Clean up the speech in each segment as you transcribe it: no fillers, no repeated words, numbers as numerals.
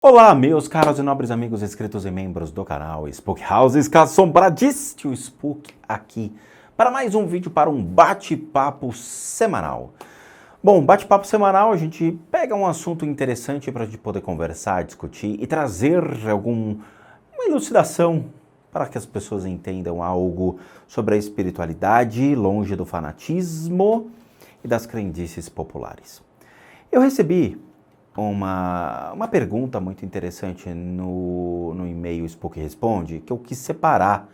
Olá, meus caros e nobres amigos inscritos e membros do canal Spook House Assombradiço Spook aqui para mais um vídeo para um bate-papo semanal. Bom, bate-papo semanal a gente pega um assunto interessante para a gente poder conversar, discutir e trazer uma elucidação para que as pessoas entendam algo sobre a espiritualidade longe do fanatismo e das crendices populares. Eu recebi uma pergunta muito interessante no e-mail Spook Responde, que eu quis separar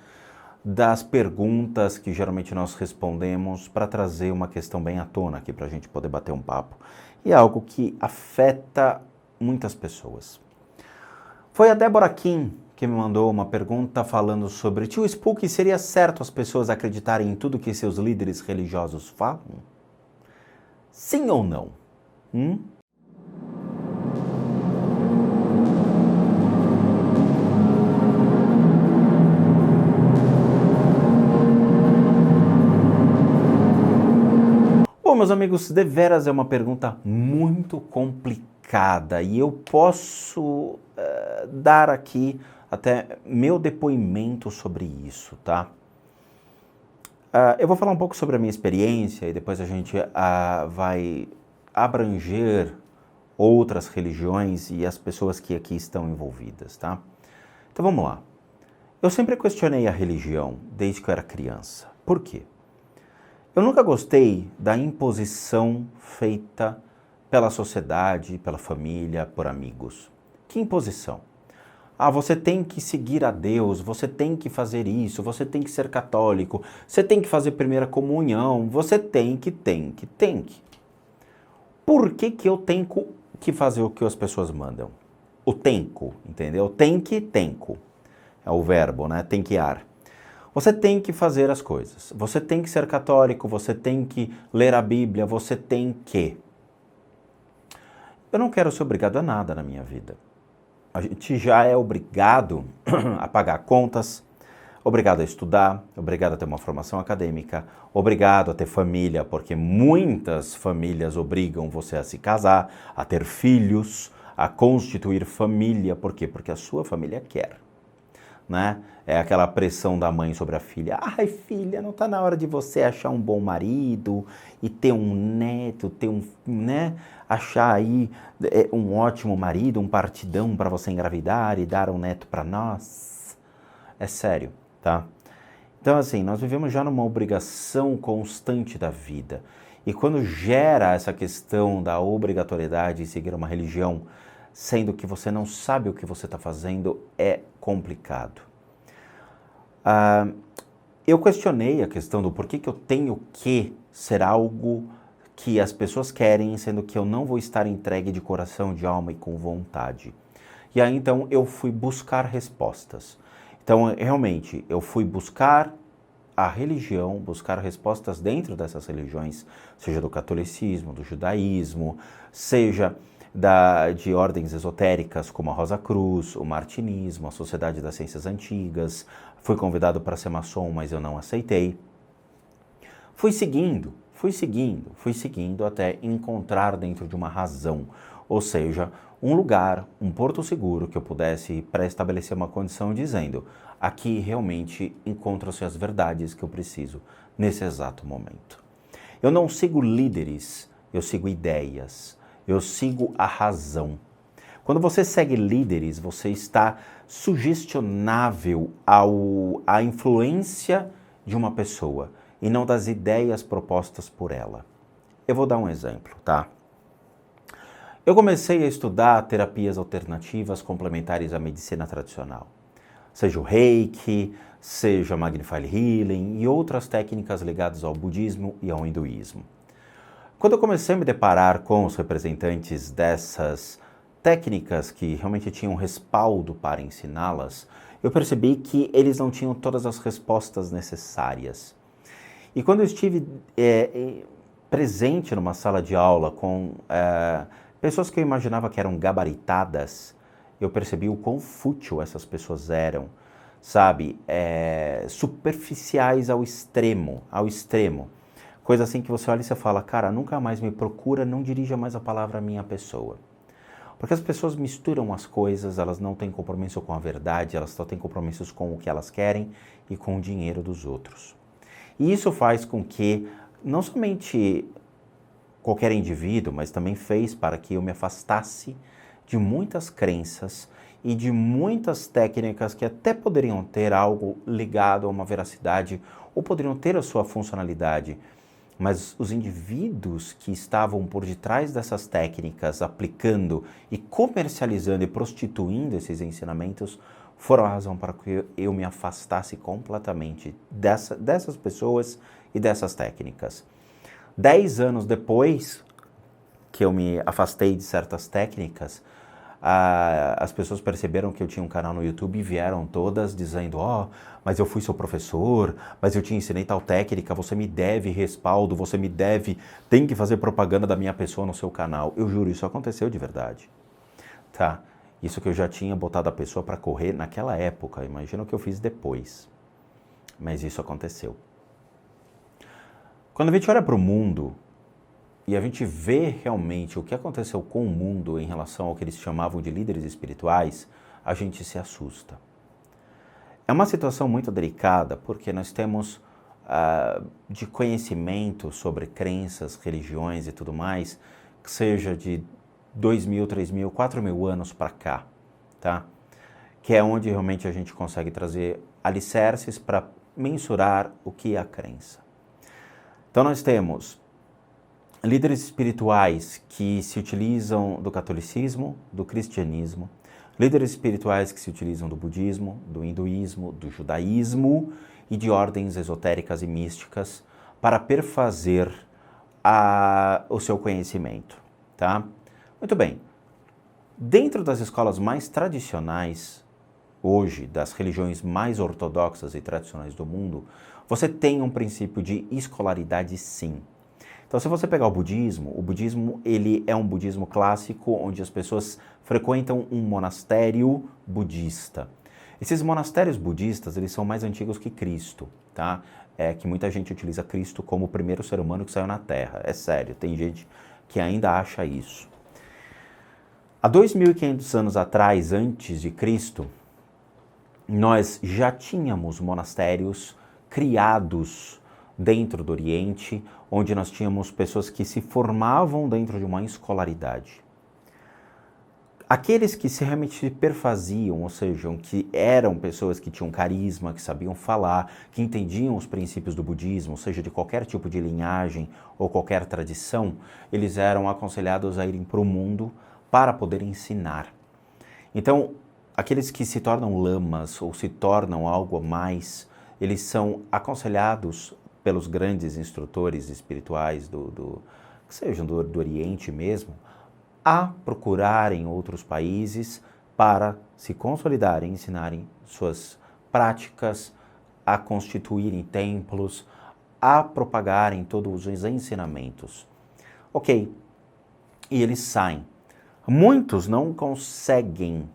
das perguntas que geralmente nós respondemos para trazer uma questão bem à tona aqui para a gente poder bater um papo. E é algo que afeta muitas pessoas. Foi a Débora Kim que me mandou uma pergunta falando sobre: Tio Spook, seria certo as pessoas acreditarem em tudo que seus líderes religiosos falam? Sim ou não? Bom, meus amigos, deveras é uma pergunta muito complicada e eu posso dar aqui até meu depoimento sobre isso, tá? Eu vou falar um pouco sobre a minha experiência e depois a gente vai abranger outras religiões e as pessoas que aqui estão envolvidas, tá? Então vamos lá. Eu sempre questionei a religião desde que eu era criança. Por quê? Eu nunca gostei da imposição feita pela sociedade, pela família, por amigos. Que imposição? Ah, você tem que seguir a Deus, você tem que fazer isso, você tem que ser católico, você tem que fazer primeira comunhão, você tem que. Por que eu tenho que fazer o que as pessoas mandam? O tenho, entendeu? Tenho. É o verbo, né? Tenquear. Você tem que fazer as coisas. Você tem que ser católico, você tem que ler a Bíblia, você tem que. Eu não quero ser obrigado a nada na minha vida. A gente já é obrigado a pagar contas, obrigado a estudar, obrigado a ter uma formação acadêmica, obrigado a ter família, porque muitas famílias obrigam você a se casar, a ter filhos, a constituir família. Por quê? Porque a sua família quer. Né? É aquela pressão da mãe sobre a filha. Ai, filha, não está na hora de você achar um bom marido e ter um neto, achar aí um ótimo marido, um partidão para você engravidar e dar um neto para nós? É sério, tá? Então, assim, nós vivemos já numa obrigação constante da vida. E quando gera essa questão da obrigatoriedade de seguir uma religião, sendo que você não sabe o que você está fazendo, é complicado. Eu questionei a questão do porquê que eu tenho que ser algo que as pessoas querem, sendo que eu não vou estar entregue de coração, de alma e com vontade. E aí, então, eu fui buscar respostas. Então, realmente, eu fui buscar a religião, buscar respostas dentro dessas religiões, seja do catolicismo, do judaísmo, seja de ordens esotéricas como a Rosa Cruz, o martinismo, a Sociedade das Ciências Antigas. Fui convidado para ser maçom, mas eu não aceitei. Fui seguindo até encontrar dentro de uma razão, ou seja, um lugar, um porto seguro que eu pudesse pré-estabelecer uma condição dizendo: aqui realmente encontram-se as verdades que eu preciso nesse exato momento. Eu não sigo líderes, eu sigo ideias. Eu sigo a razão. Quando você segue líderes, você está sugestionável à influência de uma pessoa e não das ideias propostas por ela. Eu vou dar um exemplo, tá? Eu comecei a estudar terapias alternativas complementares à medicina tradicional. Seja o Reiki, seja Magnified Healing e outras técnicas ligadas ao budismo e ao hinduísmo. Quando eu comecei a me deparar com os representantes dessas técnicas que realmente tinham respaldo para ensiná-las, eu percebi que eles não tinham todas as respostas necessárias. E quando eu estive presente numa sala de aula com pessoas que eu imaginava que eram gabaritadas, eu percebi o quão fútil essas pessoas eram, sabe? Superficiais ao extremo. Coisa assim que você olha e você fala: cara, nunca mais me procura, não dirija mais a palavra à minha pessoa. Porque as pessoas misturam as coisas, elas não têm compromisso com a verdade, elas só têm compromissos com o que elas querem e com o dinheiro dos outros. E isso faz com que, não somente qualquer indivíduo, mas também fez para que eu me afastasse de muitas crenças e de muitas técnicas que até poderiam ter algo ligado a uma veracidade ou poderiam ter a sua funcionalidade, mas os indivíduos que estavam por detrás dessas técnicas, aplicando e comercializando e prostituindo esses ensinamentos, foram a razão para que eu me afastasse completamente dessas pessoas e dessas técnicas. 10 anos depois que eu me afastei de certas técnicas, as pessoas perceberam que eu tinha um canal no YouTube e vieram todas dizendo: mas eu fui seu professor, mas eu te ensinei tal técnica, você me deve respaldo, você me deve, tem que fazer propaganda da minha pessoa no seu canal. Eu juro, isso aconteceu de verdade. Tá? Isso que eu já tinha botado a pessoa para correr naquela época, imagina o que eu fiz depois. Mas isso aconteceu. Quando a gente olha para o mundo e a gente vê realmente o que aconteceu com o mundo em relação ao que eles chamavam de líderes espirituais, a gente se assusta. É uma situação muito delicada porque nós temos de conhecimento sobre crenças, religiões e tudo mais, que seja de 2.000, 3.000, 4.000 anos para cá, tá? Que é onde realmente a gente consegue trazer alicerces para mensurar o que é a crença. Então nós temos líderes espirituais que se utilizam do catolicismo, do cristianismo, líderes espirituais que se utilizam do budismo, do hinduísmo, do judaísmo e de ordens esotéricas e místicas para perfazer o seu conhecimento, tá? Muito bem. Dentro das escolas mais tradicionais, hoje, das religiões mais ortodoxas e tradicionais do mundo, você tem um princípio de escolaridade, sim. Então, se você pegar o budismo ele é um budismo clássico onde as pessoas frequentam um monastério budista. Esses monastérios budistas, eles são mais antigos que Cristo, tá? É que muita gente utiliza Cristo como o primeiro ser humano que saiu na Terra. É sério, tem gente que ainda acha isso. Há 2.500 anos atrás, antes de Cristo, nós já tínhamos monastérios criados dentro do Oriente, onde nós tínhamos pessoas que se formavam dentro de uma escolaridade. Aqueles que se realmente perfaziam, ou seja, que eram pessoas que tinham carisma, que sabiam falar, que entendiam os princípios do budismo, seja de qualquer tipo de linhagem ou qualquer tradição, eles eram aconselhados a irem para o mundo para poder ensinar. Então, aqueles que se tornam lamas ou se tornam algo a mais, eles são aconselhados pelos grandes instrutores espirituais que sejam do Oriente mesmo, a procurarem outros países para se consolidarem, ensinarem suas práticas, a constituírem templos, a propagarem todos os ensinamentos. Ok, e eles saem. Muitos não conseguem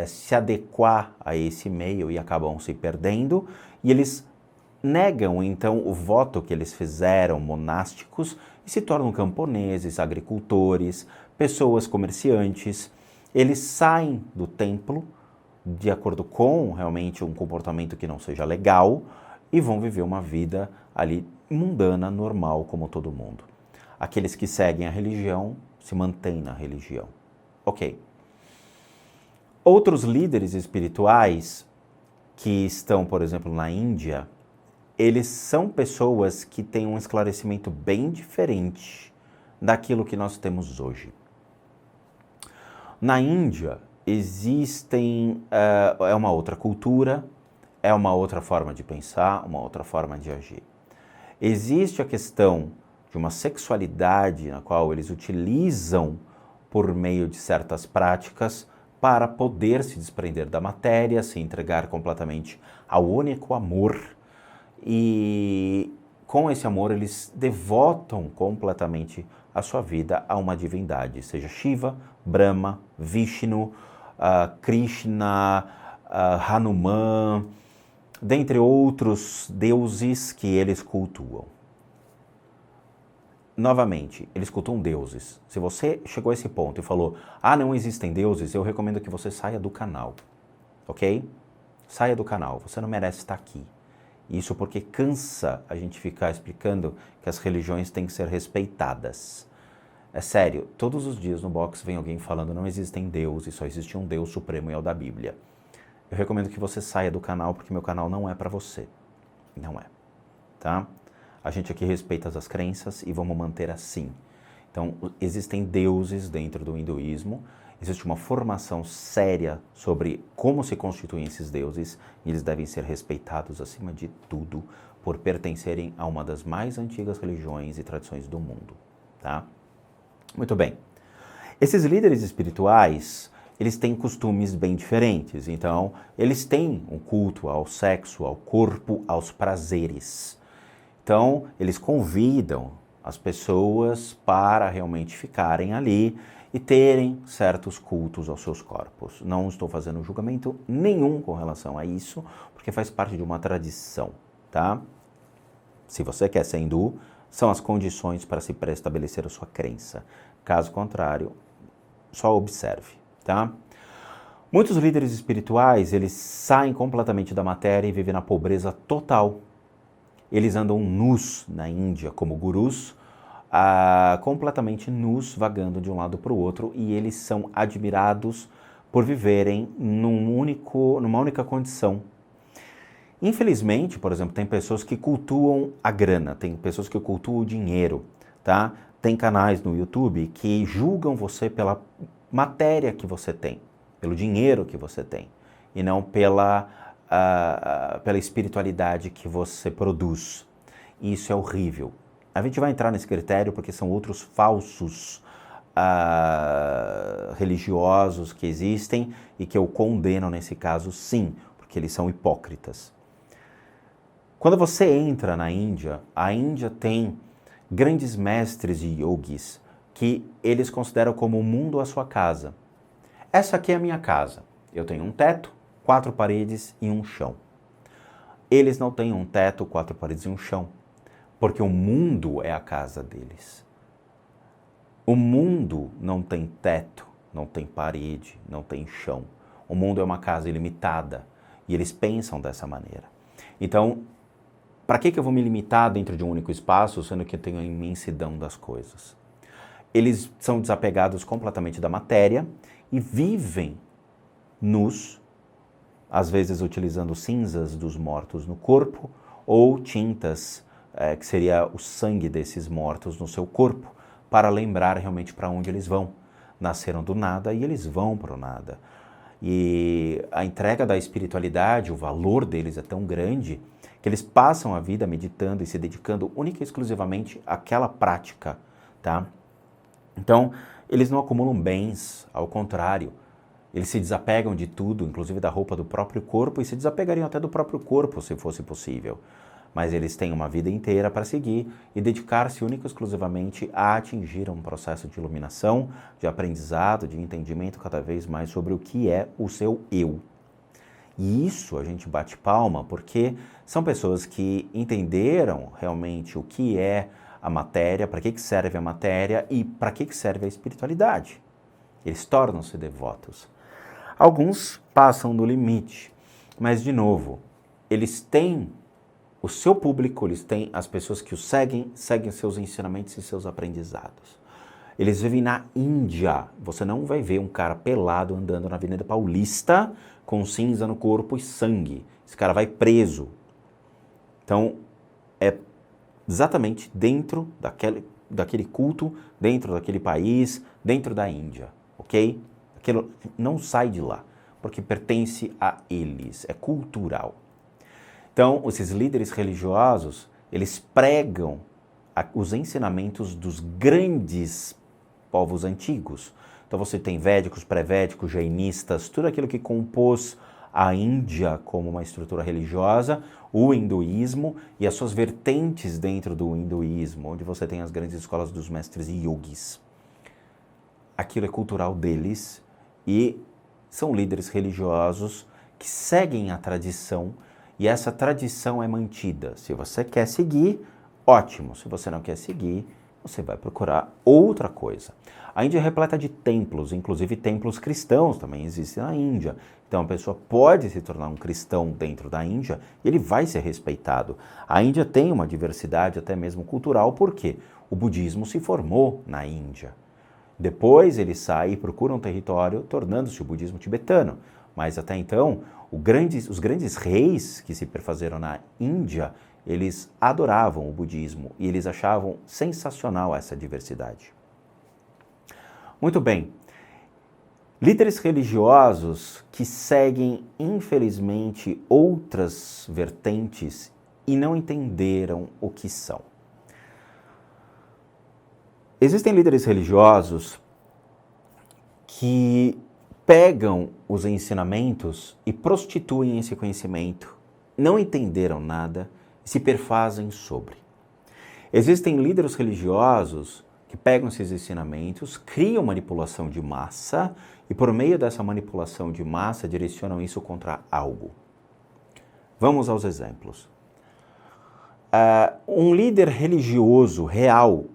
se adequar a esse meio e acabam se perdendo, e eles negam então o voto que eles fizeram monásticos e se tornam camponeses, agricultores, pessoas comerciantes. Eles saem do templo de acordo com realmente um comportamento que não seja legal e vão viver uma vida ali mundana, normal, como todo mundo. Aqueles que seguem a religião se mantêm na religião. Ok. Outros líderes espirituais que estão, por exemplo, na Índia, eles são pessoas que têm um esclarecimento bem diferente daquilo que nós temos hoje. Na Índia, é uma outra cultura, é uma outra forma de pensar, uma outra forma de agir. Existe a questão de uma sexualidade na qual eles utilizam por meio de certas práticas para poder se desprender da matéria, se entregar completamente ao único amor. E com esse amor eles devotam completamente a sua vida a uma divindade, seja Shiva, Brahma, Vishnu, Krishna, Hanuman, dentre outros deuses que eles cultuam. novamente, eles cultuam deuses. Se você chegou a esse ponto e falou, não existem deuses, eu recomendo que você saia do canal, ok? Saia do canal, você não merece estar aqui. Isso porque cansa a gente ficar explicando que as religiões têm que ser respeitadas. É sério, todos os dias no box vem alguém falando não existem deuses, só existe um Deus supremo e é o da Bíblia. Eu recomendo que você saia do canal porque meu canal não é para você. Não é, tá? A gente aqui respeita as crenças e vamos manter assim. Então, existem deuses dentro do hinduísmo, existe uma formação séria sobre como se constituem esses deuses e eles devem ser respeitados acima de tudo por pertencerem a uma das mais antigas religiões e tradições do mundo, tá? Muito bem. Esses líderes espirituais, eles têm costumes bem diferentes, então eles têm um culto ao sexo, ao corpo, aos prazeres. Então, eles convidam as pessoas para realmente ficarem ali e terem certos cultos aos seus corpos. Não estou fazendo julgamento nenhum com relação a isso, porque faz parte de uma tradição, tá? Se você quer ser hindu, são as condições para se pré-estabelecer a sua crença. Caso contrário, só observe, tá? Muitos líderes espirituais, eles saem completamente da matéria e vivem na pobreza total. Eles andam nus na Índia como gurus, completamente nus, vagando de um lado para o outro, e eles são admirados por viverem numa única condição. Infelizmente, por exemplo, tem pessoas que cultuam a grana, tem pessoas que cultuam o dinheiro, tá? Tem canais no YouTube que julgam você pela matéria que você tem, pelo dinheiro que você tem, e não pela espiritualidade que você produz. E isso é horrível. A gente vai entrar nesse critério porque são outros falsos religiosos que existem e que eu condeno nesse caso sim, porque eles são hipócritas. Quando você entra na Índia, a Índia tem grandes mestres e yogis que eles consideram como o mundo a sua casa. Essa aqui é a minha casa. Eu tenho um teto, 4 paredes e um chão. Eles não têm um teto, 4 paredes e um chão, porque o mundo é a casa deles. O mundo não tem teto, não tem parede, não tem chão. O mundo é uma casa ilimitada e eles pensam dessa maneira. Então, para que eu vou me limitar dentro de um único espaço, sendo que eu tenho a imensidão das coisas? Eles são desapegados completamente da matéria e vivem nus, às vezes utilizando cinzas dos mortos no corpo ou tintas, que seria o sangue desses mortos no seu corpo, para lembrar realmente para onde eles vão. Nasceram do nada e eles vão para o nada. E a entrega da espiritualidade, o valor deles é tão grande que eles passam a vida meditando e se dedicando única e exclusivamente àquela prática, tá? Então, eles não acumulam bens, ao contrário, eles se desapegam de tudo, inclusive da roupa do próprio corpo, e se desapegariam até do próprio corpo, se fosse possível. Mas eles têm uma vida inteira para seguir e dedicar-se única e exclusivamente a atingir um processo de iluminação, de aprendizado, de entendimento cada vez mais sobre o que é o seu eu. E isso a gente bate palma porque são pessoas que entenderam realmente o que é a matéria, para que serve a matéria e para que serve a espiritualidade. Eles tornam-se devotos. Alguns passam do limite, mas de novo, eles têm o seu público, eles têm as pessoas que os seguem seus ensinamentos e seus aprendizados. Eles vivem na Índia. Você não vai ver um cara pelado andando na Avenida Paulista com cinza no corpo e sangue. Esse cara vai preso. Então, é exatamente dentro daquele culto, dentro daquele país, dentro da Índia, ok? Aquilo não sai de lá, porque pertence a eles, é cultural. Então, esses líderes religiosos, eles pregam os ensinamentos dos grandes povos antigos. Então você tem védicos, pré-védicos, jainistas, tudo aquilo que compôs a Índia como uma estrutura religiosa, o hinduísmo e as suas vertentes dentro do hinduísmo, onde você tem as grandes escolas dos mestres yogis. Aquilo é cultural deles e são líderes religiosos que seguem a tradição e essa tradição é mantida. Se você quer seguir, ótimo. Se você não quer seguir, você vai procurar outra coisa. A Índia é repleta de templos, inclusive templos cristãos também existem na Índia. Então a pessoa pode se tornar um cristão dentro da Índia e ele vai ser respeitado. A Índia tem uma diversidade até mesmo cultural, porque o budismo se formou na Índia. Depois ele sai e procura um território, tornando-se o budismo tibetano. Mas até então, os grandes reis que se perfazeram na Índia, eles adoravam o budismo e eles achavam sensacional essa diversidade. Muito bem. Líderes religiosos que seguem, infelizmente, outras vertentes e não entenderam o que são. Existem líderes religiosos que pegam os ensinamentos e prostituem esse conhecimento, não entenderam nada e se perfazem sobre. Existem líderes religiosos que pegam esses ensinamentos, criam manipulação de massa e por meio dessa manipulação de massa direcionam isso contra algo. Vamos aos exemplos. Um líder religioso real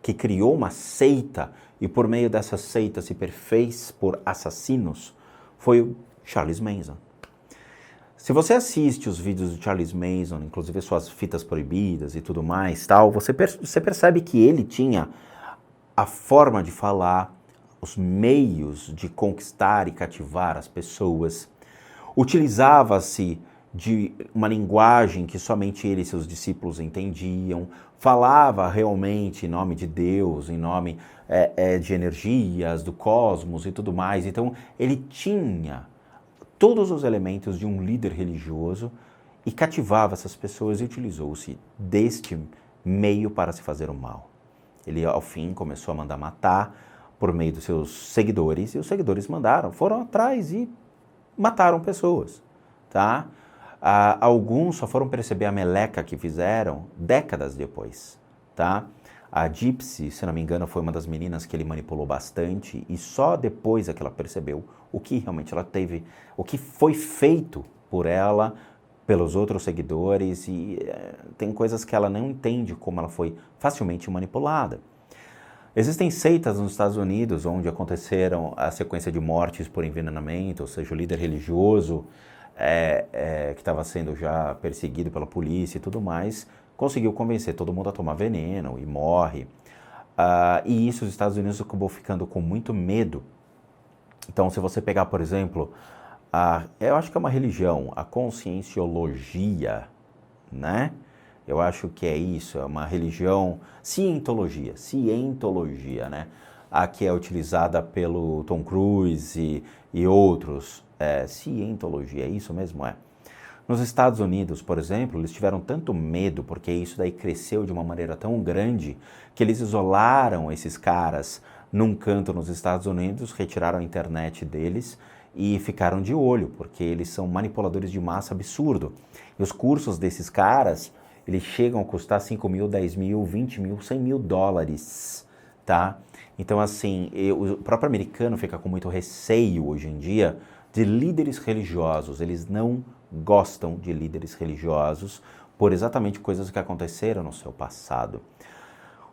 que criou uma seita e por meio dessa seita se perfez por assassinos foi o Charles Manson. Se você assiste os vídeos do Charles Manson, inclusive suas fitas proibidas e tudo mais, tal, você percebe que ele tinha a forma de falar, os meios de conquistar e cativar as pessoas. Utilizava-se de uma linguagem que somente ele e seus discípulos entendiam, falava realmente em nome de Deus, em nome de energias, do cosmos e tudo mais. Então, ele tinha todos os elementos de um líder religioso e cativava essas pessoas e utilizou-se deste meio para se fazer o mal. Ele, ao fim, começou a mandar matar por meio dos seus seguidores, e os seguidores foram atrás e mataram pessoas, tá? Alguns só foram perceber a meleca que fizeram décadas depois, tá? A Gypsy, se não me engano, foi uma das meninas que ele manipulou bastante e só depois é que ela percebeu o que realmente ela teve, o que foi feito por ela, pelos outros seguidores e tem coisas que ela não entende como ela foi facilmente manipulada. Existem seitas nos Estados Unidos onde aconteceram a sequência de mortes por envenenamento, ou seja, o líder religioso que estava sendo já perseguido pela polícia e tudo mais, conseguiu convencer todo mundo a tomar veneno e morre. E isso os Estados Unidos acabou ficando com muito medo. Então, se você pegar, por exemplo, eu acho que é uma religião, a conscienciologia, né? Eu acho que é isso, é uma religião, cientologia, né? A que é utilizada pelo Tom Cruise e outros. Cientologia, é isso mesmo? Nos Estados Unidos, por exemplo, eles tiveram tanto medo, porque isso daí cresceu de uma maneira tão grande, que eles isolaram esses caras num canto nos Estados Unidos, retiraram a internet deles e ficaram de olho, porque eles são manipuladores de massa absurdo. E os cursos desses caras, eles chegam a custar 5 mil, 10 mil, 20 mil, 100 mil dólares, tá? Então, assim, o próprio americano fica com muito receio hoje em dia de líderes religiosos. Eles não gostam de líderes religiosos por exatamente coisas que aconteceram no seu passado.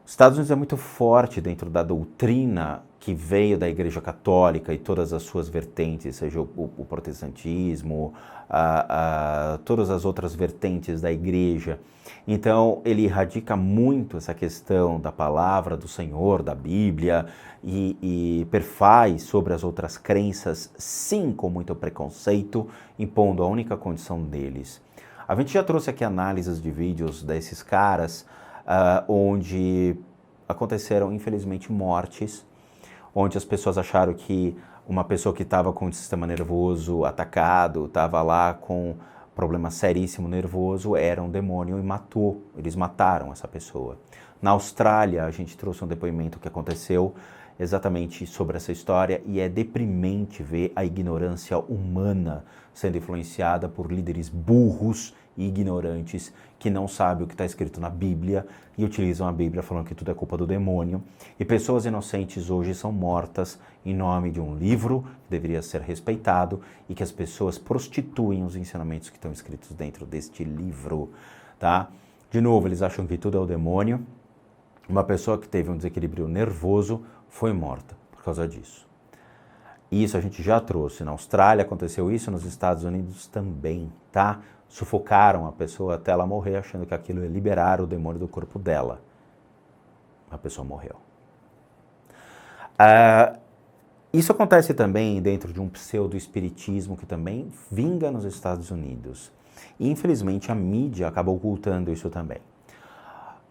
Os Estados Unidos é muito forte dentro da doutrina que veio da Igreja Católica e todas as suas vertentes, seja o protestantismo, todas as outras vertentes da Igreja. Então, ele erradica muito essa questão da palavra do Senhor, da Bíblia, e perfaz sobre as outras crenças, sim, com muito preconceito, impondo a única condição deles. A gente já trouxe aqui análises de vídeos desses caras, onde aconteceram, infelizmente, mortes, onde as pessoas acharam que uma pessoa que estava com o sistema nervoso atacado, estava lá com problema seríssimo nervoso, era um demônio e eles mataram essa pessoa. Na Austrália, a gente trouxe um depoimento que aconteceu exatamente sobre essa história e é deprimente ver a ignorância humana sendo influenciada por líderes burros e ignorantes que não sabem o que está escrito na Bíblia e utilizam a Bíblia falando que tudo é culpa do demônio. E pessoas inocentes hoje são mortas em nome de um livro que deveria ser respeitado e que as pessoas prostituem os ensinamentos que estão escritos dentro deste livro, tá? De novo, eles acham que tudo é o demônio. uma pessoa que teve um desequilíbrio nervoso foi morta por causa disso. Isso a gente já trouxe. Na Austrália aconteceu isso, nos Estados Unidos também, tá? Sufocaram a pessoa até ela morrer, achando que aquilo ia liberar o demônio do corpo dela. A pessoa morreu. Isso acontece também dentro de um pseudo-espiritismo que também vinga nos Estados Unidos. E, infelizmente, a mídia acaba ocultando isso também.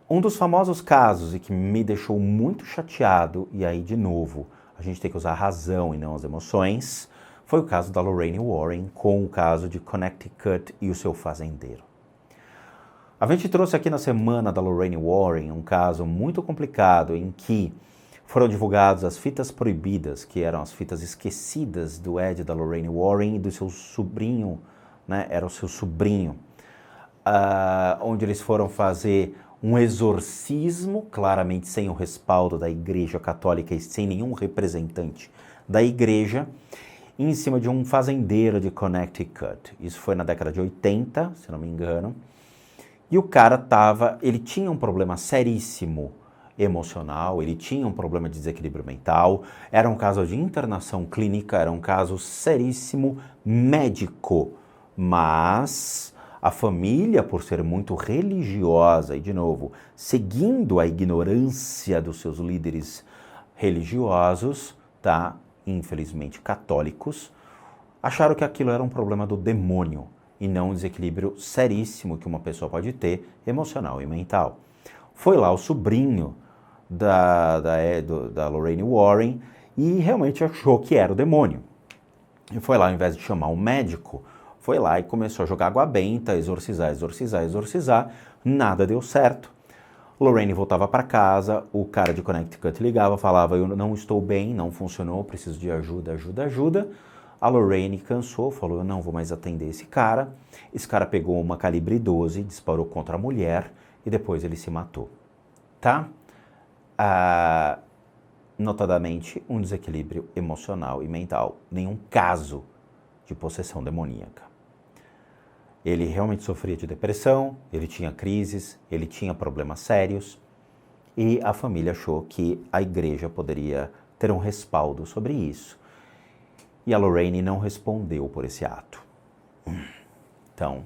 Um dos famosos casos e que me deixou muito chateado, e aí, de novo, a gente tem que usar a razão e não as emoções, foi o caso da Lorraine Warren com o caso de Connecticut e o seu fazendeiro. A gente trouxe aqui na semana da Lorraine Warren um caso muito complicado em que foram divulgadas as fitas proibidas, que eram as fitas esquecidas do Ed da Lorraine Warren e do seu sobrinho, né? Era o seu sobrinho, onde eles foram fazer um exorcismo, claramente sem o respaldo da Igreja Católica e sem nenhum representante da Igreja, em cima de um fazendeiro de Connecticut. Isso foi na década de 80, se não me engano. E o cara ele tinha um problema seríssimo emocional, ele tinha um problema de desequilíbrio mental, era um caso de internação clínica, era um caso seríssimo médico, mas a família, por ser muito religiosa e, de novo, seguindo a ignorância dos seus líderes religiosos, tá? Infelizmente católicos, acharam que aquilo era um problema do demônio e não um desequilíbrio seríssimo que uma pessoa pode ter, emocional e mental. Foi lá o sobrinho da Lorraine Warren e realmente achou que era o demônio. E foi lá, ao invés de chamar um médico, foi lá e começou a jogar água benta, exorcizar, nada deu certo. Lorraine voltava para casa, o cara de Connecticut ligava, falava, eu não estou bem, não funcionou, preciso de ajuda. A Lorraine cansou, falou, eu não vou mais atender esse cara. Esse cara pegou uma calibre 12, disparou contra a mulher e depois ele se matou, tá? Notadamente, um desequilíbrio emocional e mental, nenhum caso de possessão demoníaca. Ele realmente sofria de depressão, ele tinha crises, ele tinha problemas sérios e a família achou que a igreja poderia ter um respaldo sobre isso. E a Lorraine não respondeu por esse ato. Então,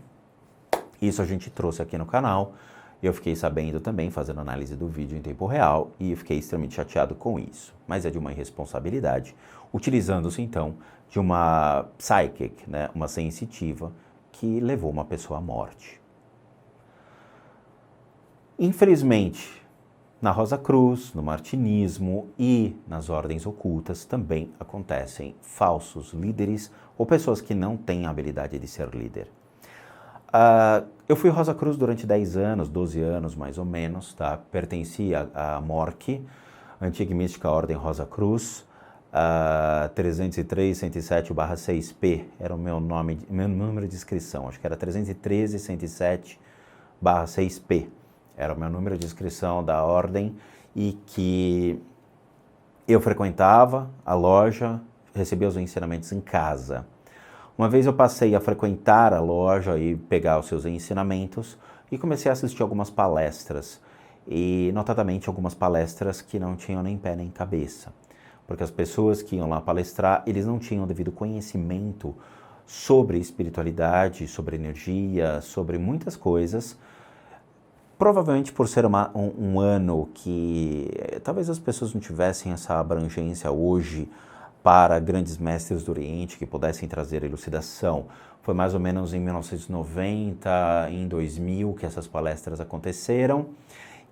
isso a gente trouxe aqui no canal. Eu fiquei sabendo também, fazendo análise do vídeo em tempo real, e eu fiquei extremamente chateado com isso. Mas é de uma irresponsabilidade, utilizando-se então de uma psychic, né, uma sensitiva, que levou uma pessoa à morte. Infelizmente, na Rosa Cruz, no martinismo e nas ordens ocultas também acontecem falsos líderes ou pessoas que não têm a habilidade de ser líder. Eu fui Rosa Cruz durante 10 anos, 12 anos mais ou menos, tá? Pertenci à MORC, Antiga e Mística Ordem Rosa Cruz, 303-107/6P, era o meu número de inscrição, acho que era 313-107/6P, era o meu número de inscrição da ordem e que eu frequentava a loja, recebia os ensinamentos em casa. Uma vez eu passei a frequentar a loja e pegar os seus ensinamentos e comecei a assistir algumas palestras, e notadamente algumas palestras que não tinham nem pé nem cabeça, porque as pessoas que iam lá palestrar, eles não tinham o devido conhecimento sobre espiritualidade, sobre energia, sobre muitas coisas, provavelmente por ser um ano que talvez as pessoas não tivessem essa abrangência hoje para grandes mestres do Oriente que pudessem trazer elucidação. Foi mais ou menos em 1990, em 2000 que essas palestras aconteceram,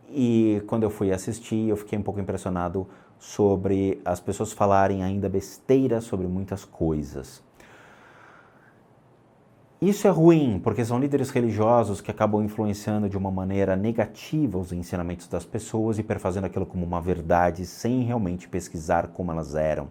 e quando eu fui assistir eu fiquei um pouco impressionado sobre as pessoas falarem ainda besteira sobre muitas coisas. Isso é ruim, porque são líderes religiosos que acabam influenciando de uma maneira negativa os ensinamentos das pessoas e perfazendo aquilo como uma verdade sem realmente pesquisar como elas eram.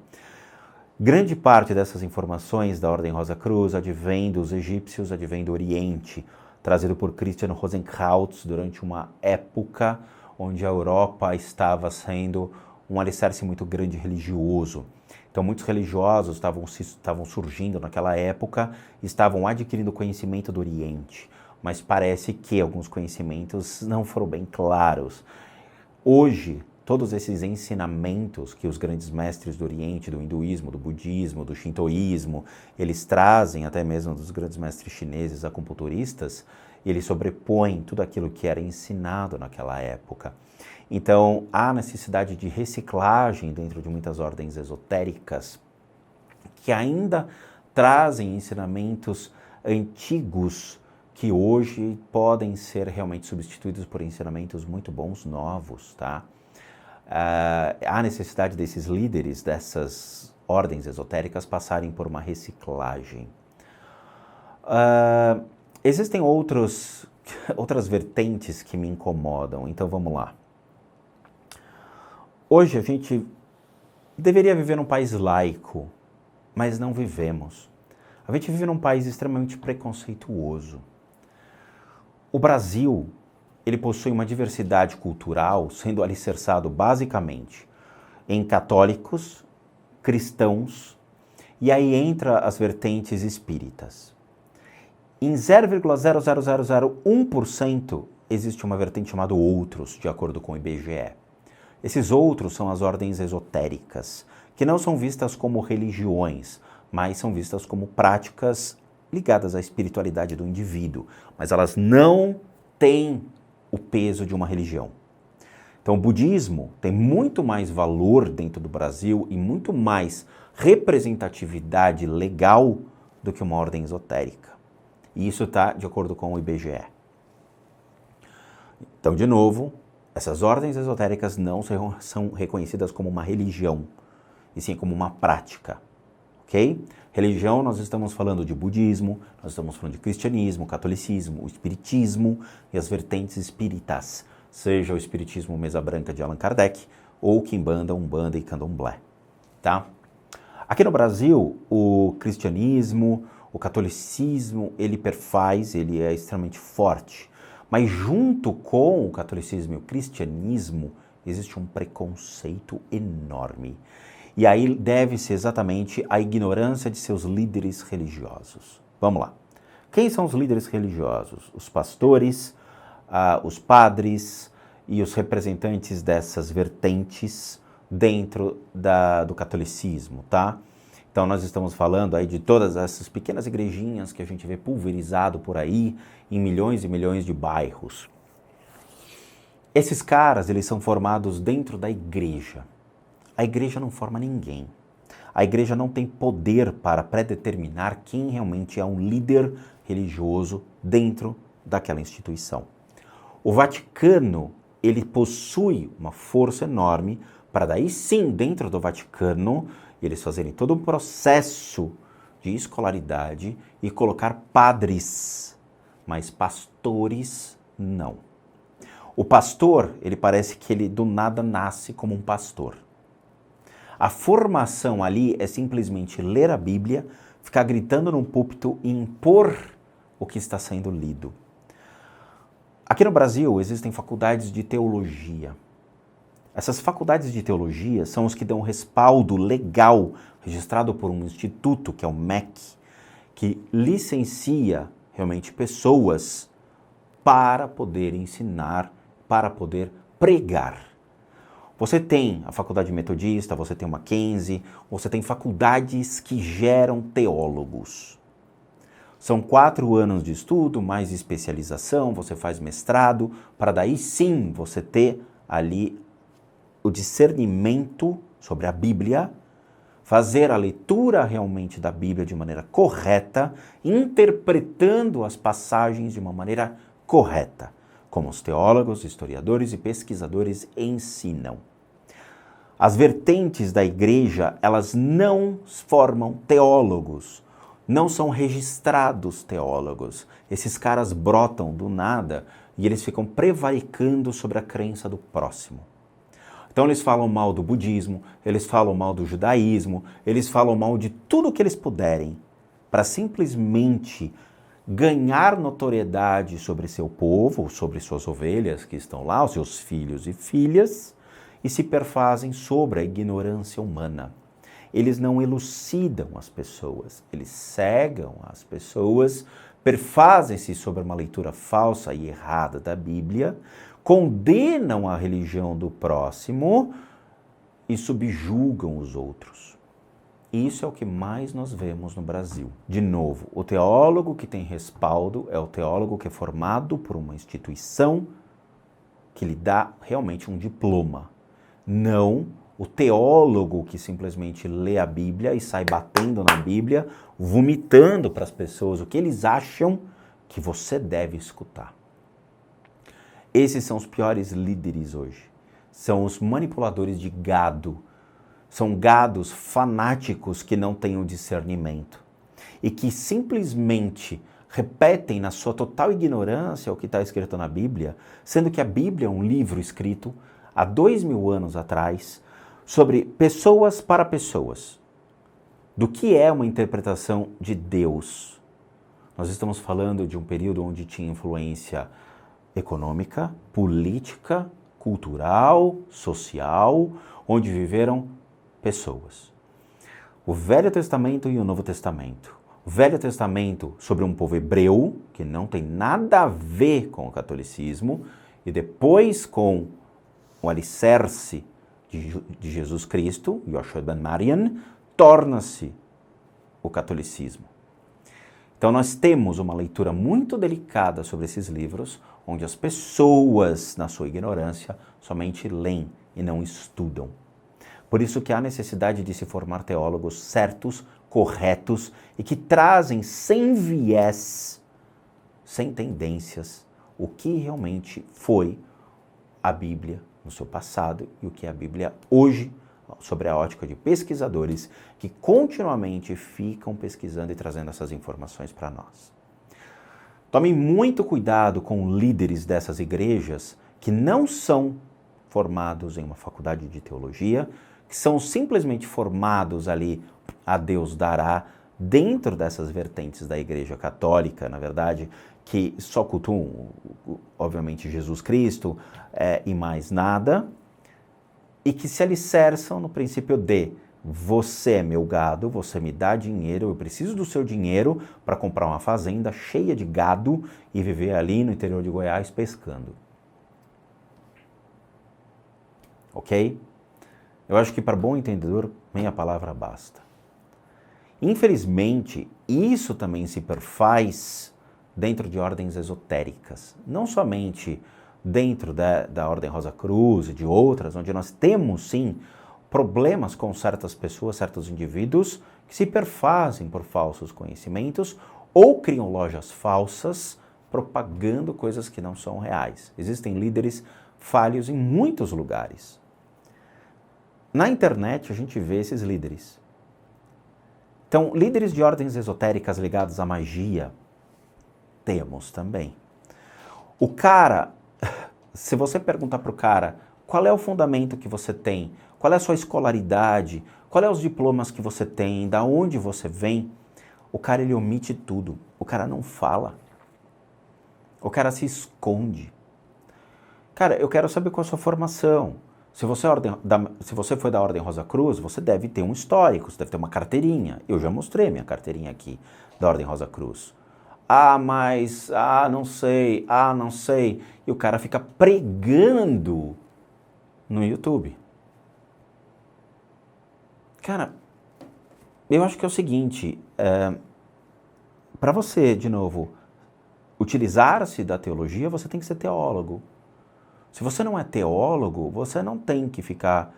Grande parte dessas informações da Ordem Rosa Cruz advém dos egípcios, advém do Oriente, trazido por Christian Rosenkrantz durante uma época onde a Europa estava sendo um alicerce muito grande religioso. Então muitos religiosos estavam surgindo naquela época, estavam adquirindo conhecimento do Oriente, mas parece que alguns conhecimentos não foram bem claros. Hoje, todos esses ensinamentos que os grandes mestres do Oriente, do hinduísmo, do budismo, do shintoísmo, eles trazem, até mesmo dos grandes mestres chineses, acupunturistas, eles sobrepõem tudo aquilo que era ensinado naquela época. Então, há necessidade de reciclagem dentro de muitas ordens esotéricas que ainda trazem ensinamentos antigos que hoje podem ser realmente substituídos por ensinamentos muito bons, novos, tá? Há necessidade desses líderes, dessas ordens esotéricas passarem por uma reciclagem. Existem outras vertentes que me incomodam, então vamos lá. Hoje a gente deveria viver num país laico, mas não vivemos. A gente vive num país extremamente preconceituoso. O Brasil, ele possui uma diversidade cultural sendo alicerçado basicamente em católicos, cristãos, e aí entra as vertentes espíritas. Em 0,00001% existe uma vertente chamada outros, de acordo com o IBGE. Esses outros são as ordens esotéricas, que não são vistas como religiões, mas são vistas como práticas ligadas à espiritualidade do indivíduo, mas elas não têm o peso de uma religião. Então o budismo tem muito mais valor dentro do Brasil e muito mais representatividade legal do que uma ordem esotérica. E isso está de acordo com o IBGE. Então, de novo, essas ordens esotéricas não são reconhecidas como uma religião, e sim como uma prática, ok? Religião, nós estamos falando de budismo, nós estamos falando de cristianismo, catolicismo, o espiritismo e as vertentes espíritas, seja o espiritismo mesa branca de Allan Kardec ou Quimbanda, Umbanda e Candomblé, tá? Aqui no Brasil, o cristianismo, o catolicismo, ele perfaz, ele é extremamente forte. Mas junto com o catolicismo e o cristianismo, existe um preconceito enorme. E aí deve-se exatamente à ignorância de seus líderes religiosos. Vamos lá. Quem são os líderes religiosos? Os pastores, os padres e os representantes dessas vertentes dentro do catolicismo, tá? Então nós estamos falando aí de todas essas pequenas igrejinhas que a gente vê pulverizado por aí em milhões e milhões de bairros. Esses caras, eles são formados dentro da igreja. A igreja não forma ninguém. A igreja não tem poder para predeterminar quem realmente é um líder religioso dentro daquela instituição. O Vaticano, ele possui uma força enorme para daí sim, dentro do Vaticano, eles fazerem todo um processo de escolaridade e colocar padres, mas pastores não. O pastor, ele parece que ele do nada nasce como um pastor. A formação ali é simplesmente ler a Bíblia, ficar gritando num púlpito e impor o que está sendo lido. Aqui no Brasil existem faculdades de teologia. Essas faculdades de teologia são os que dão respaldo legal, registrado por um instituto, que é o MEC, que licencia realmente pessoas para poder ensinar, para poder pregar. Você tem a faculdade metodista, você tem o Mackenzie, você tem faculdades que geram teólogos. São 4 anos de estudo, mais especialização, você faz mestrado, para daí sim você ter ali o discernimento sobre a Bíblia, fazer a leitura realmente da Bíblia de maneira correta, interpretando as passagens de uma maneira correta, como os teólogos, historiadores e pesquisadores ensinam. As vertentes da igreja, elas não formam teólogos, não são registrados teólogos. Esses caras brotam do nada e eles ficam prevaricando sobre a crença do próximo. Então eles falam mal do budismo, eles falam mal do judaísmo, eles falam mal de tudo que eles puderem para simplesmente ganhar notoriedade sobre seu povo, sobre suas ovelhas que estão lá, os seus filhos e filhas, e se perfazem sobre a ignorância humana. Eles não elucidam as pessoas, eles cegam as pessoas, perfazem-se sobre uma leitura falsa e errada da Bíblia, condenam a religião do próximo e subjugam os outros. Isso é o que mais nós vemos no Brasil. De novo, o teólogo que tem respaldo é o teólogo que é formado por uma instituição que lhe dá realmente um diploma. Não o teólogo que simplesmente lê a Bíblia e sai batendo na Bíblia, vomitando para as pessoas o que eles acham que você deve escutar. Esses são os piores líderes hoje. São os manipuladores de gado. São gados fanáticos que não têm o discernimento e que simplesmente repetem na sua total ignorância o que está escrito na Bíblia, sendo que a Bíblia é um livro escrito há 2000 anos atrás sobre pessoas para pessoas. Do que é uma interpretação de Deus? Nós estamos falando de um período onde tinha influência econômica, política, cultural, social, onde viveram pessoas. O Velho Testamento e o Novo Testamento. O Velho Testamento sobre um povo hebreu, que não tem nada a ver com o catolicismo, e depois com o alicerce de Jesus Cristo, Yoshua ben Marian, torna-se o catolicismo. Então nós temos uma leitura muito delicada sobre esses livros, onde as pessoas, na sua ignorância, somente leem e não estudam. Por isso que há necessidade de se formar teólogos certos, corretos e que trazem sem viés, sem tendências, o que realmente foi a Bíblia no seu passado e o que é a Bíblia hoje, sobre a ótica de pesquisadores que continuamente ficam pesquisando e trazendo essas informações para nós. Tomem muito cuidado com líderes dessas igrejas que não são formados em uma faculdade de teologia, que são simplesmente formados ali, a Deus dará, dentro dessas vertentes da Igreja Católica, na verdade, que só cultuam, obviamente, Jesus Cristo e mais nada, e que se alicerçam no princípio de você é meu gado, você me dá dinheiro, eu preciso do seu dinheiro para comprar uma fazenda cheia de gado e viver ali no interior de Goiás pescando. Ok? Eu acho que para bom entendedor, meia palavra basta. Infelizmente, isso também se perfaz dentro de ordens esotéricas, não somente dentro da Ordem Rosa Cruz e de outras, onde nós temos, sim, problemas com certas pessoas, certos indivíduos que se perfazem por falsos conhecimentos ou criam lojas falsas propagando coisas que não são reais. Existem líderes falhos em muitos lugares. Na internet a gente vê esses líderes. Então, líderes de ordens esotéricas ligados à magia, temos também. O cara, se você perguntar para o cara qual é o fundamento que você tem, qual é a sua escolaridade, qual é os diplomas que você tem, da onde você vem, o cara ele omite tudo, o cara não fala, o cara se esconde. Cara, eu quero saber qual é a sua formação. Se você foi da Ordem Rosa Cruz, você deve ter um histórico, você deve ter uma carteirinha. Eu já mostrei minha carteirinha aqui da Ordem Rosa Cruz. Não sei. E o cara fica pregando no YouTube. Cara, eu acho que é o seguinte, para você, de novo, utilizar-se da teologia, você tem que ser teólogo. Se você não é teólogo, você não tem que ficar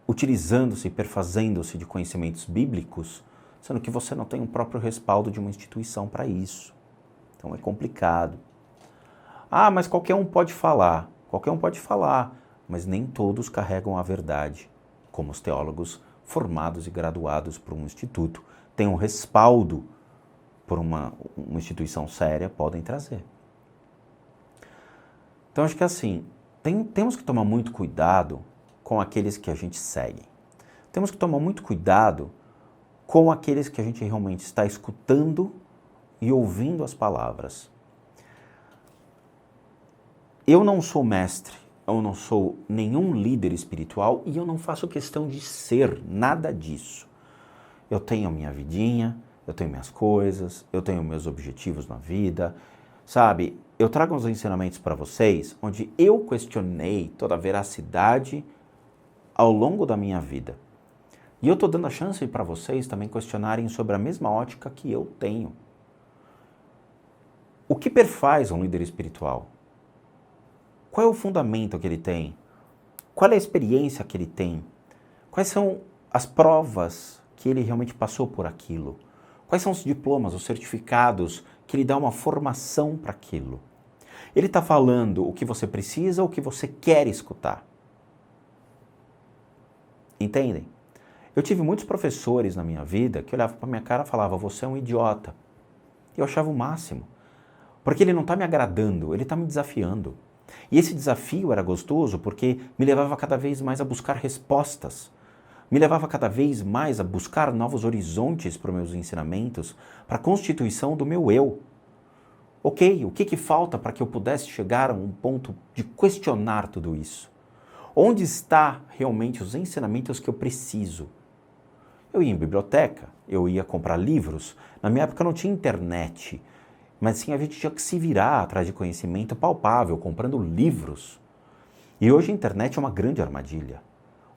utilizando-se, perfazendo-se de conhecimentos bíblicos, sendo que você não tem o próprio respaldo de uma instituição para isso. Então é complicado. Mas qualquer um pode falar. Qualquer um pode falar, mas nem todos carregam a verdade, como os teólogos formados e graduados por um instituto, têm um respaldo por uma instituição séria, podem trazer. Então acho que assim, temos que tomar muito cuidado com aqueles que a gente segue. Temos que tomar muito cuidado com aqueles que a gente realmente está escutando e ouvindo as palavras. Eu não sou mestre, eu não sou nenhum líder espiritual e eu não faço questão de ser nada disso. Eu tenho a minha vidinha, eu tenho minhas coisas, eu tenho meus objetivos na vida, sabe? eu trago uns ensinamentos para vocês onde eu questionei toda a veracidade ao longo da minha vida. E eu estou dando a chance para vocês também questionarem sobre a mesma ótica que eu tenho. O que perfaz um líder espiritual? Qual é o fundamento que ele tem? Qual é a experiência que ele tem? Quais são as provas que ele realmente passou por aquilo? Quais são os diplomas, os certificados que lhe dá uma formação para aquilo? Ele está falando o que você precisa ou o que você quer escutar? Entendem? Eu tive muitos professores na minha vida que olhavam para minha cara e falavam, você é um idiota. Eu achava o máximo. Porque ele não está me agradando, ele está me desafiando. E esse desafio era gostoso porque me levava cada vez mais a buscar respostas. Me levava cada vez mais a buscar novos horizontes para os meus ensinamentos, para a constituição do meu eu. Ok, o que falta para que eu pudesse chegar a um ponto de questionar tudo isso? Onde está realmente os ensinamentos que eu preciso? Eu ia em biblioteca, eu ia comprar livros. Na minha época não tinha internet, mas sim a gente tinha que se virar atrás de conhecimento palpável, comprando livros. E hoje a internet é uma grande armadilha.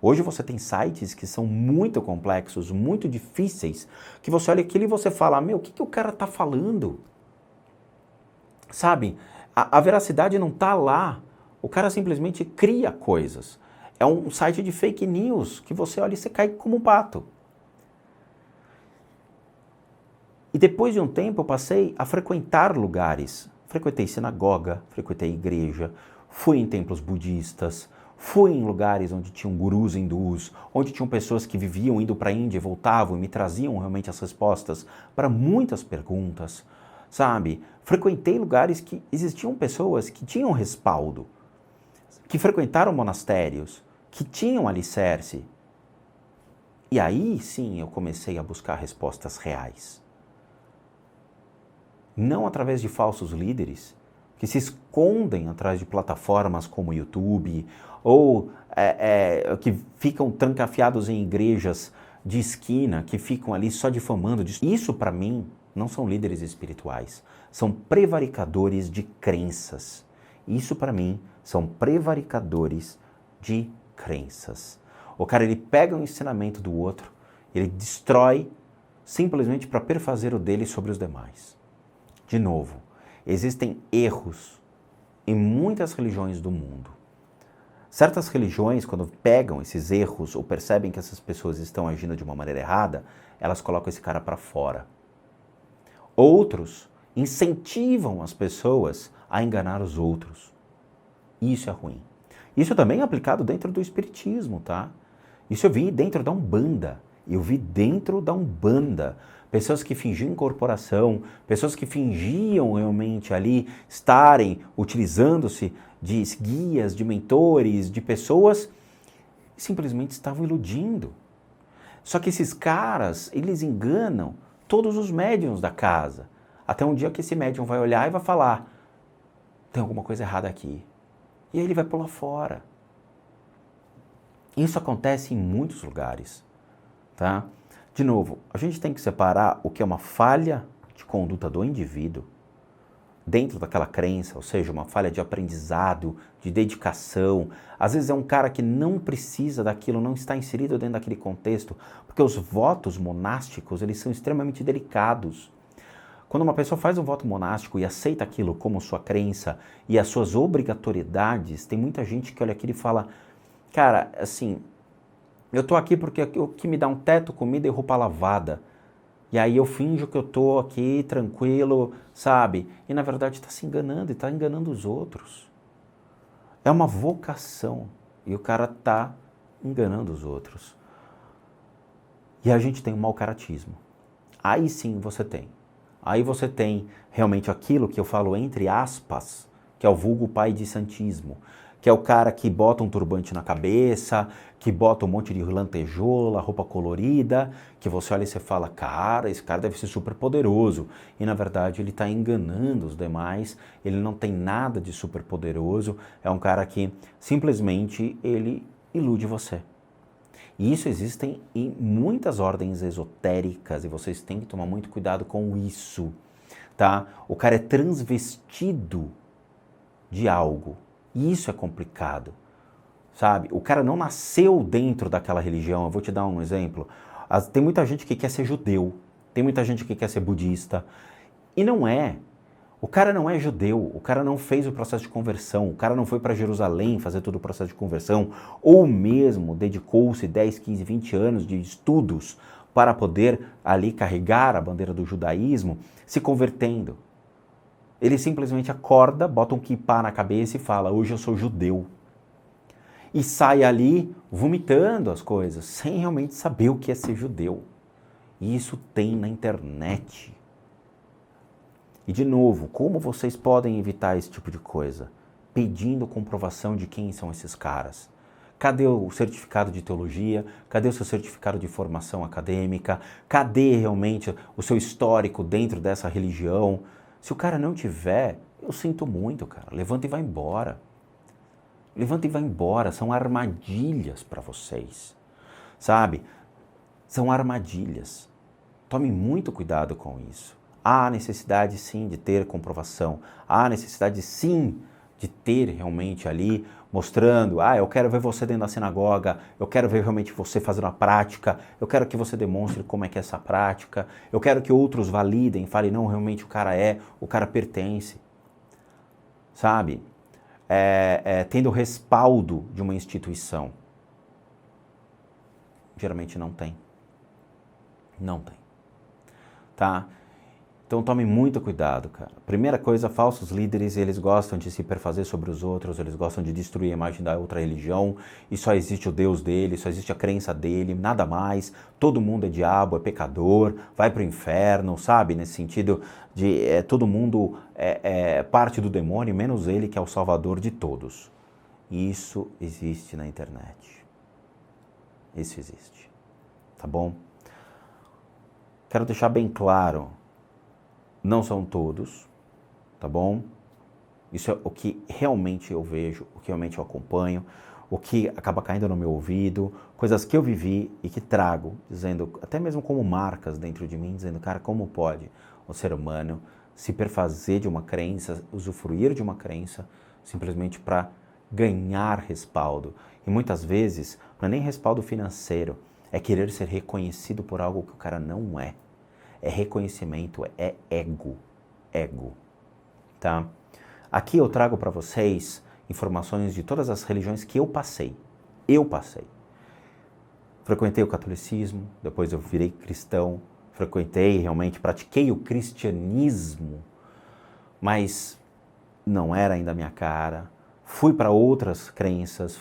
Hoje você tem sites que são muito complexos, muito difíceis, que você olha aquilo e você fala, meu, o que o cara está falando? Sabe, a veracidade não está lá. O cara simplesmente cria coisas. É um site de fake news que você olha e você cai como um pato. E depois de um tempo eu passei a frequentar lugares. Frequentei sinagoga, frequentei igreja, fui em templos budistas, fui em lugares onde tinham gurus hindus, onde tinham pessoas que viviam indo para a Índia e voltavam e me traziam realmente as respostas para muitas perguntas, sabe? Frequentei lugares que existiam pessoas que tinham respaldo, que frequentaram monastérios, que tinham alicerce. E aí sim eu comecei a buscar respostas reais. Não através de falsos líderes que se escondem atrás de plataformas como o YouTube ou que ficam trancafiados em igrejas de esquina, que ficam ali só difamando. Isso, para mim, não são líderes espirituais, são prevaricadores de crenças. Isso, para mim, são prevaricadores de crenças. O cara, ele pega o ensinamento do outro, ele destrói simplesmente para perfazer o dele sobre os demais. De novo, existem erros em muitas religiões do mundo. Certas religiões, quando pegam esses erros ou percebem que essas pessoas estão agindo de uma maneira errada, elas colocam esse cara para fora. Outros incentivam as pessoas a enganar os outros. Isso é ruim. Isso também é aplicado dentro do espiritismo, tá? Isso eu vi dentro da Umbanda. Eu vi dentro da Umbanda. Pessoas que fingiam incorporação, pessoas que fingiam realmente ali estarem utilizando-se de guias, de mentores, de pessoas, simplesmente estavam iludindo. Só que esses caras, eles enganam todos os médiuns da casa. Até um dia que esse médium vai olhar e vai falar, tem alguma coisa errada aqui. E aí ele vai pular fora. Isso acontece em muitos lugares, tá? De novo, a gente tem que separar o que é uma falha de conduta do indivíduo dentro daquela crença, ou seja, uma falha de aprendizado, de dedicação. Às vezes é um cara que não precisa daquilo, não está inserido dentro daquele contexto, porque os votos monásticos, eles são extremamente delicados. Quando uma pessoa faz um voto monástico e aceita aquilo como sua crença e as suas obrigatoriedades, tem muita gente que olha aquilo e fala, cara, assim, eu tô aqui porque o que me dá um teto, comida e roupa lavada. E aí eu finjo que eu tô aqui tranquilo, sabe? E na verdade está se enganando e está enganando os outros. É uma vocação e o cara tá enganando os outros. E a gente tem um mau caratismo. Aí sim você tem. Aí você tem realmente aquilo que eu falo entre aspas, que é o vulgo pai de santismo, que é o cara que bota um turbante na cabeça, que bota um monte de lantejola, roupa colorida, que você olha e você fala, cara, esse cara deve ser super poderoso. E na verdade ele está enganando os demais, ele não tem nada de super poderoso, é um cara que simplesmente ele ilude você. E isso existem em muitas ordens esotéricas e vocês têm que tomar muito cuidado com isso, tá? O cara é transvestido de algo. E isso é complicado, sabe? O cara não nasceu dentro daquela religião. Eu vou te dar um exemplo. Tem muita gente que quer ser judeu, tem muita gente que quer ser budista, e não é. O cara não é judeu, o cara não fez o processo de conversão, o cara não foi para Jerusalém fazer todo o processo de conversão, ou mesmo dedicou-se 10, 15, 20 anos de estudos para poder ali carregar a bandeira do judaísmo, se convertendo. Ele simplesmente acorda, bota um kippá na cabeça e fala, hoje eu sou judeu. E sai ali vomitando as coisas, sem realmente saber o que é ser judeu. E isso tem na internet. E de novo, como vocês podem evitar esse tipo de coisa? Pedindo comprovação de quem são esses caras. Cadê o certificado de teologia? Cadê o seu certificado de formação acadêmica? Cadê realmente o seu histórico dentro dessa religião? Se o cara não tiver, eu sinto muito, cara. Levanta e vai embora. Levanta e vai embora. São armadilhas para vocês. Sabe? São armadilhas. Tome muito cuidado com isso. Há necessidade sim de ter comprovação, há necessidade sim de ter realmente ali mostrando, eu quero ver você dentro da sinagoga, eu quero ver realmente você fazendo a prática, eu quero que você demonstre como é que é essa prática, eu quero que outros validem, falem, não, realmente o cara pertence, sabe? Tendo respaldo de uma instituição. Geralmente não tem. Não tem. Tá? Então tome muito cuidado, cara. Primeira coisa, falsos líderes, eles gostam de se perfazer sobre os outros, eles gostam de destruir a imagem da outra religião, e só existe o Deus dele, só existe a crença dele, nada mais, todo mundo é diabo, é pecador, vai pro inferno, sabe? Nesse sentido de todo mundo é parte do demônio, menos ele que é o salvador de todos. Isso existe na internet. Isso existe. Tá bom? Quero deixar bem claro, não são todos, tá bom? Isso é o que realmente eu vejo, o que realmente eu acompanho, o que acaba caindo no meu ouvido, coisas que eu vivi e que trago, dizendo, até mesmo como marcas dentro de mim, dizendo, cara, como pode o ser humano se perfazer de uma crença, usufruir de uma crença, simplesmente para ganhar respaldo. E muitas vezes, não é nem respaldo financeiro, é querer ser reconhecido por algo que o cara não é. É reconhecimento, é ego. Ego. Tá? Aqui eu trago para vocês informações de todas as religiões que eu passei. Eu passei. Frequentei o catolicismo, depois eu virei cristão, frequentei, realmente pratiquei o cristianismo, mas não era ainda a minha cara. Fui para outras crenças,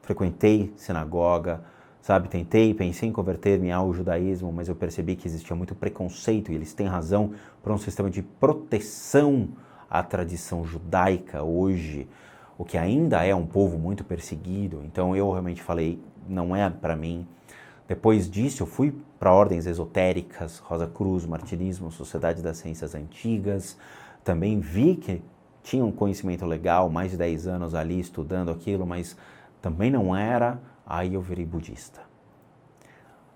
frequentei sinagoga, sabe, pensei em converter-me ao judaísmo, mas eu percebi que existia muito preconceito, e eles têm razão, por um sistema de proteção à tradição judaica hoje, o que ainda é um povo muito perseguido. Então eu realmente falei, não é para mim. Depois disso eu fui para ordens esotéricas, Rosa Cruz, Martinismo, Sociedade das Ciências Antigas, também vi que tinha um conhecimento legal, mais de 10 anos ali estudando aquilo, mas também não era. Aí eu virei budista.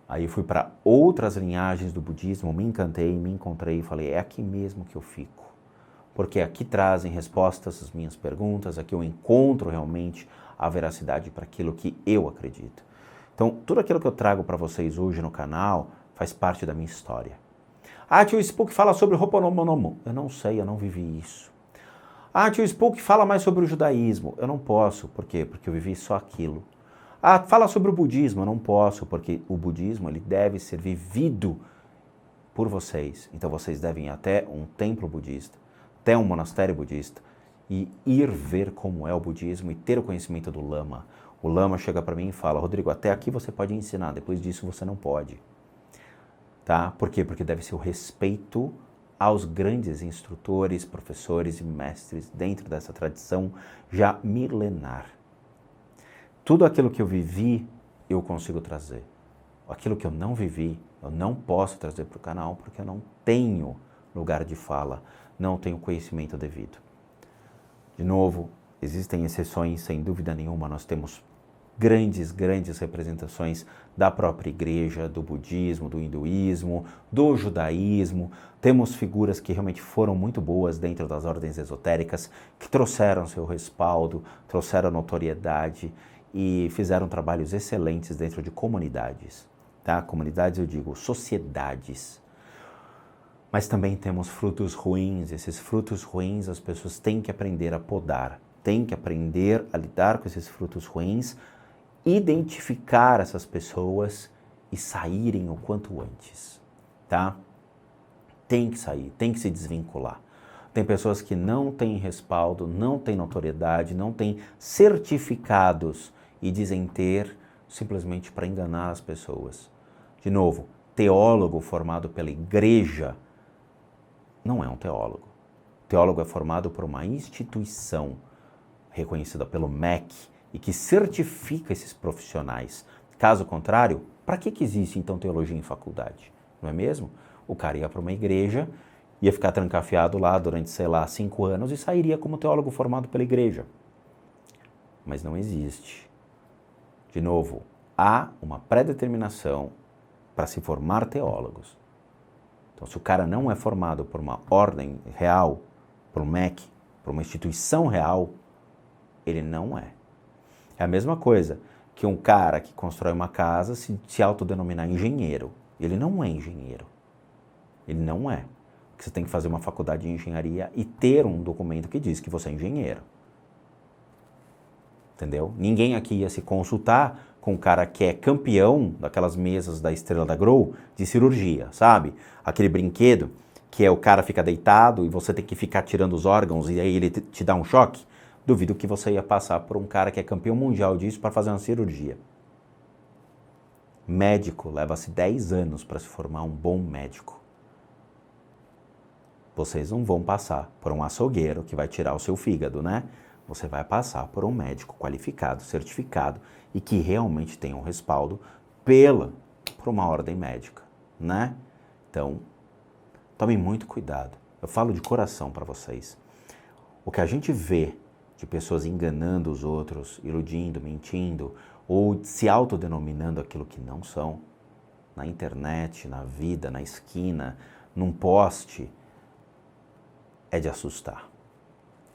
Aí eu fui para outras linhagens do budismo, me encantei, me encontrei e falei, é aqui mesmo que eu fico. Porque aqui trazem respostas às minhas perguntas, aqui eu encontro realmente a veracidade para aquilo que eu acredito. Então, tudo aquilo que eu trago para vocês hoje no canal faz parte da minha história. Tio Spook fala sobre Ho'oponopono. Eu não sei, eu não vivi isso. Tio Spook fala mais sobre o judaísmo. Eu não posso. Por quê? Porque eu vivi só aquilo. Fala sobre o budismo. Eu não posso, porque o budismo ele deve ser vivido por vocês. Então vocês devem ir até um templo budista, até um monastério budista, e ir ver como é o budismo e ter o conhecimento do lama. O lama chega para mim e fala, Rodrigo, até aqui você pode ensinar, depois disso você não pode. Tá? Por quê? Porque deve ser o respeito aos grandes instrutores, professores e mestres dentro dessa tradição já milenar. Tudo aquilo que eu vivi, eu consigo trazer. Aquilo que eu não vivi, eu não posso trazer para o canal, porque eu não tenho lugar de fala, não tenho conhecimento devido. De novo, existem exceções, sem dúvida nenhuma, nós temos grandes representações da própria igreja, do budismo, do hinduísmo, do judaísmo. Temos figuras que realmente foram muito boas dentro das ordens esotéricas, que trouxeram seu respaldo, trouxeram notoriedade e fizeram trabalhos excelentes dentro de comunidades. Tá? Comunidades, eu digo, sociedades. Mas também temos frutos ruins. Esses frutos ruins as pessoas têm que aprender a podar, têm que aprender a lidar com esses frutos ruins, identificar essas pessoas e saírem o quanto antes, tá? Tem que sair, tem que se desvincular. Tem pessoas que não têm respaldo, não têm notoriedade, não têm certificados e dizem ter simplesmente para enganar as pessoas. De novo, teólogo formado pela igreja não é um teólogo. Teólogo é formado por uma instituição reconhecida pelo MEC e que certifica esses profissionais. Caso contrário, para que existe então teologia em faculdade? Não é mesmo? O cara ia para uma igreja, ia ficar trancafiado lá durante, 5 anos e sairia como teólogo formado pela igreja. Mas não existe. De novo, há uma pré-determinação para se formar teólogos. Então, se o cara não é formado por uma ordem real, por um MEC, por uma instituição real, ele não é. É a mesma coisa que um cara que constrói uma casa se autodenominar engenheiro. Ele não é engenheiro. Ele não é. Porque você tem que fazer uma faculdade de engenharia e ter um documento que diz que você é engenheiro. Entendeu? Ninguém aqui ia se consultar com um cara que é campeão daquelas mesas da Estrela da Grow de cirurgia, sabe? Aquele brinquedo que é o cara fica deitado e você tem que ficar tirando os órgãos e aí ele te dá um choque. Duvido que você ia passar por um cara que é campeão mundial disso para fazer uma cirurgia. Médico, leva-se 10 anos para se formar um bom médico. Vocês não vão passar por um açougueiro que vai tirar o seu fígado, né? Você vai passar por um médico qualificado, certificado e que realmente tenha um respaldo por uma ordem médica, né? Então, tomem muito cuidado. Eu falo de coração para vocês. O que a gente vê de pessoas enganando os outros, iludindo, mentindo, ou se autodenominando aquilo que não são, na internet, na vida, na esquina, num poste, é de assustar.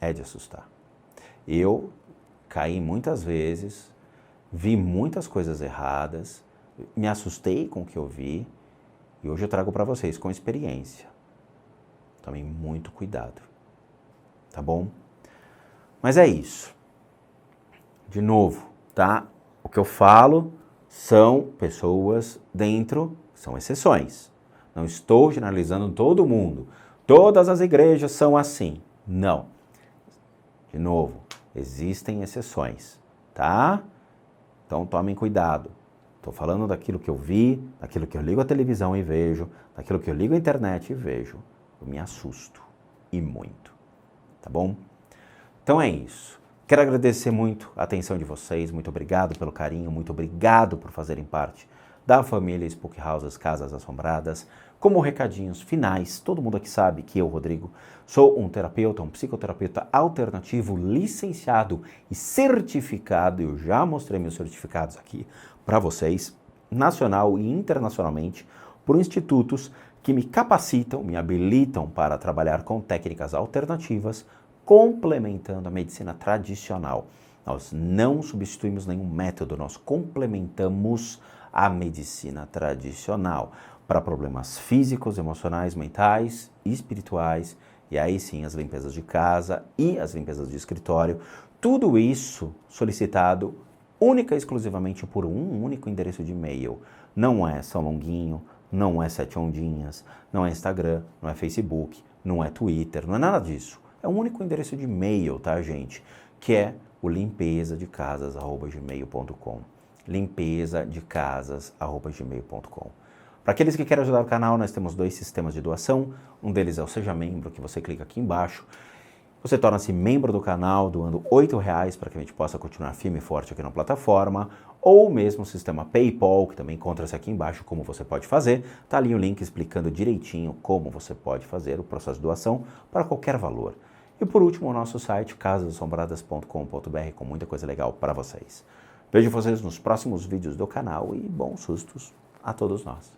É de assustar. Eu caí muitas vezes, vi muitas coisas erradas, me assustei com o que eu vi, e hoje eu trago para vocês com experiência. Tomem muito cuidado, tá bom? Mas é isso. De novo, tá? O que eu falo são pessoas dentro, são exceções. Não estou generalizando todo mundo. Todas as igrejas são assim. Não. De novo, existem exceções, tá? Então tomem cuidado. Estou falando daquilo que eu vi, daquilo que eu ligo a televisão e vejo, daquilo que eu ligo a internet e vejo. Eu me assusto. E muito. Tá bom? Então é isso. Quero agradecer muito a atenção de vocês, muito obrigado pelo carinho, muito obrigado por fazerem parte da família Spook Houses Casas Assombradas. Como recadinhos finais, todo mundo aqui sabe que eu, Rodrigo, sou um terapeuta, um psicoterapeuta alternativo, licenciado e certificado, eu já mostrei meus certificados aqui para vocês, nacional e internacionalmente, por institutos que me capacitam, me habilitam para trabalhar com técnicas alternativas, complementando a medicina tradicional. Nós não substituímos nenhum método, nós complementamos a medicina tradicional para problemas físicos, emocionais, mentais, espirituais, e aí sim as limpezas de casa e as limpezas de escritório. Tudo isso solicitado única e exclusivamente por um único endereço de e-mail. Não é São Longuinho, não é Sete Ondinhas, não é Instagram, não é Facebook, não é Twitter, não é nada disso. É um único endereço de e-mail, tá, gente? Que é o limpezadecasas@gmail.com. limpezadecasas@gmail.com. Para aqueles que querem ajudar o canal, nós temos 2 sistemas de doação. Um deles é o Seja Membro, que você clica aqui embaixo. Você torna-se membro do canal doando R$8 para que a gente possa continuar firme e forte aqui na plataforma. Ou mesmo o sistema PayPal, que também encontra-se aqui embaixo, como você pode fazer. Está ali o link explicando direitinho como você pode fazer o processo de doação para qualquer valor. E por último, o nosso site, casasassombradas.com.br, com muita coisa legal para vocês. Vejo vocês nos próximos vídeos do canal e bons sustos a todos nós.